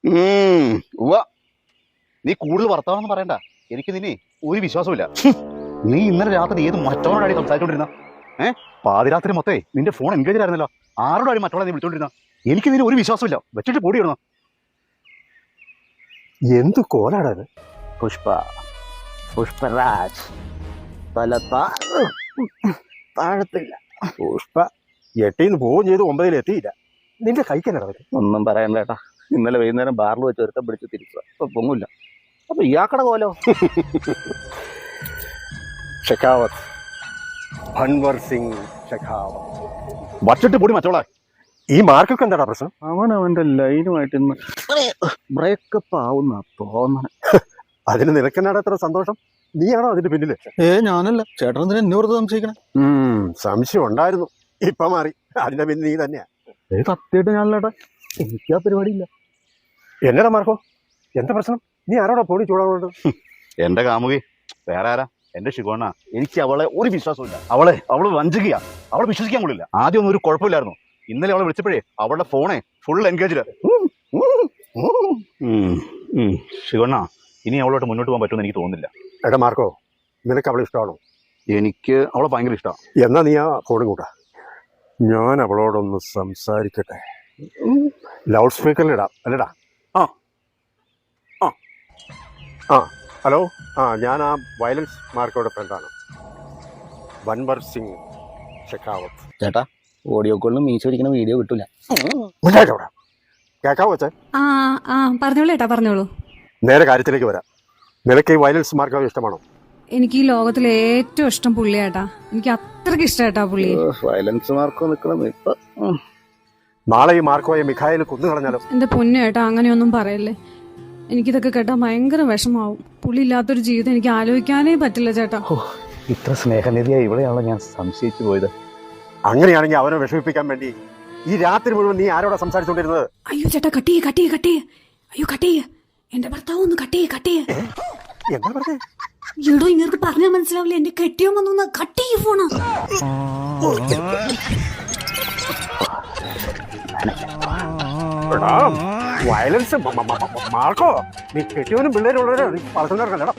ഉവ്വ നീ കൂടുതൽ വർത്തമാനം പറയണ്ട. എനിക്ക് നിന്നെ ഒരു വിശ്വാസമില്ല. നീ ഇന്നലെ രാത്രി ഏത് മറ്റവനോടാണ് സംസാരിച്ചോണ്ടിരുന്ന? പാതിരാത്രി മൊത്തേ നിന്റെ ഫോൺ എൻഗേജ് ആയിരുന്നല്ലോ. ആരോടാണ് മറ്റവളെ നീ വിളിച്ചോണ്ടിരുന്ന? എനിക്ക് നിന്നെ ഒരു വിശ്വാസമില്ല. വെച്ചിട്ട് പൊടി ഇടണം. എന്ത് കോലാടാത്? പുഷ്പ പുഷ്പരാജ് താഴത്തില്ല. പുഷ്പ 8-ന്ന് പോവുകയും ചെയ്തു, 9-ൽ എത്തിയില്ല. നിന്റെ കൈക്കല്ലട ഒന്നും പറയണ്ട ഏട്ടാ. ഇന്നലെ വൈകുന്നേരം ബാറിൽ വെച്ച് ഒരുത്തം പിടിച്ച് തിരിച്ചു. അപ്പൊ പൊങ്ങില്ല. അപ്പൊ ഇയാക്കടെ കോലോ? ഷെഖാവത്ത്, അൻവർ സിംഗ് ഷെഖാവത്ത്. വച്ചിട്ട് പൊടി മറ്റോളെ. ഈ മാർക്കൊക്കെ എന്താടാ പ്രശ്നം? അവന്റെ ലൈനുമായിട്ട് ഇന്ന് ബ്രേക്കപ്പ് ആവുന്ന തോന്നണ. അതിന് നിനക്കെന്നാടാ എത്ര സന്തോഷം? നീയാണോ അതിന്റെ പിന്നില്? ഞാനല്ല. ചേട്ടൻ എന്തിനാ എന്നെ വെറുതെ സംശയിക്കണേ? സംശയം ഉണ്ടായിരുന്നു, ഇപ്പൊ മാറി. അതിന്റെ പിന്നിൽ നീ തന്നെയാ. സത്യമായിട്ട് ഞാനല്ലേട്ടാ, എനിക്ക് ആ പരിപാടിയില്ല. എന്നടാ മാർക്കോ, എന്താ പ്രശ്നം? നീ ആരോടാ പോടി ചൂടാവുന്നത്? എന്റെ കാമുകി വേറെ ആരാ? എന്റെ ശിവണ്ണ. എനിക്ക് അവളെ ഒരു വിശ്വാസമില്ല. അവള് വഞ്ചിക്കുക. അവളെ വിശ്വസിക്കാൻ കൊള്ളില്ല. ആദ്യം ഒന്നും ഒരു കുഴപ്പമില്ലായിരുന്നു. ഇന്നലെ അവളെ വിളിച്ചപ്പോഴേ അവളുടെ ഫോണെ ഫുൾ എൻഗേജില്. ശിവണ്ണ, ഇനി അവളോട്ട് മുന്നോട്ട് പോകാൻ പറ്റുമെന്ന് എനിക്ക് തോന്നുന്നില്ല. എടാ മാർക്കോ, നിനക്ക് അവളെ ഇഷ്ടമാണോ? എനിക്ക് അവളെ ഭയങ്കര ഇഷ്ടമാണ്. എന്നാ നീ ആ ഫോണും കൂട്ടാ, ഞാൻ അവളോടൊന്ന് സംസാരിക്കട്ടെ. ലൗഡ് സ്പീക്കറിലിടാം അല്ലടാ? ആ ഹലോ. ഞാൻ ആ വയലൻസ് മാർക്കോയുടെ ഫ്രണ്ടാണ്, അൻവർ സിംഗ് ഷെഖാവത്ത്. ചേട്ടാ, ഓഡിയോ കോളിൽ മീശ ഒരിക്കുന്ന വീഡിയോ കിട്ടൂല. കേക്കാവോ വെച്ചേ? പറഞ്ഞോളൂ ഏട്ടാ, പറഞ്ഞോളൂ. നേരെ കാര്യത്തിലേക്ക് വരാം. നിനക്ക് ഈ വയലൻസ് മാർക്കോ ഇഷ്ടമാണോ? എനിക്ക് ഈ ലോകത്തിലെ ഏറ്റവും ഇഷ്ടം പുള്ളിയാട്ടാ. എനിക്ക് അത്രയ്ക്ക് ഇഷ്ടമായിട്ടാ പുള്ളി. വയലൻസ് മാർക്കോ നിക്കണം ഇപ്പൊ. നാളെ ഈ മാർക്കോയെ മിഖായിൽ കൊന്നു കളഞ്ഞാലോ? എന്റെ പൊന്നു ഏട്ടാ, അങ്ങനെയൊന്നും പറയല്ലേ. എനിക്കിതൊക്കെ കേട്ടാ ഭയങ്കര വിഷമാവും. പുള്ളി ഇല്ലാത്തൊരു ജീവിതം എനിക്ക് ആലോചിക്കാനേ പറ്റില്ല ചേട്ടാ. ഇത്ര സ്നേഹനിധിയായി ഇവിടെയാണല്ലോ ഞാൻ സംശയിച്ചു പോയത്. അങ്ങനെയാണെങ്കിൽ അവനെ വിഷമിപ്പിക്കാൻ വേണ്ടി ഈ രാത്രി മുഴുവൻ നീ ആരോടാ സംസാരിച്ചോണ്ടിരുന്നത്? അയ്യോ ചേട്ടാ, കട്ടിയേ. അയ്യോ കട്ടിയേ, എന്റെ ഭർത്താവ് ഒന്ന് കട്ടിയേ. എന്താ പറഞ്ഞേ? എടോ, ഇങ്ങനെ പറഞ്ഞാൽ മനസ്സിലാവില്ല. എന്റെ കെട്ടിയോ വന്നു കട്ടിയ ഫോണാ. വയലൻസ് മാർക്കോ, നീ കെട്ടിയവനും പിള്ളേരുള്ളവരോ പറഞ്ഞിറങ്ങല്ലടാ.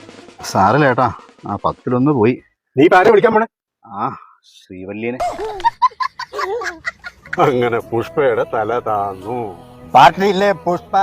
സാരല്ലേട്ടാ, ആ 10-1 പോയി. നീ ഇപ്പൊ ആരെ വിളിക്കാൻ പോണേ? ശ്രീവല്യനെ. അങ്ങനെ പുഷ്പയുടെ തല താന്നു. പാർട്ടിയില്ലേ പുഷ്പ?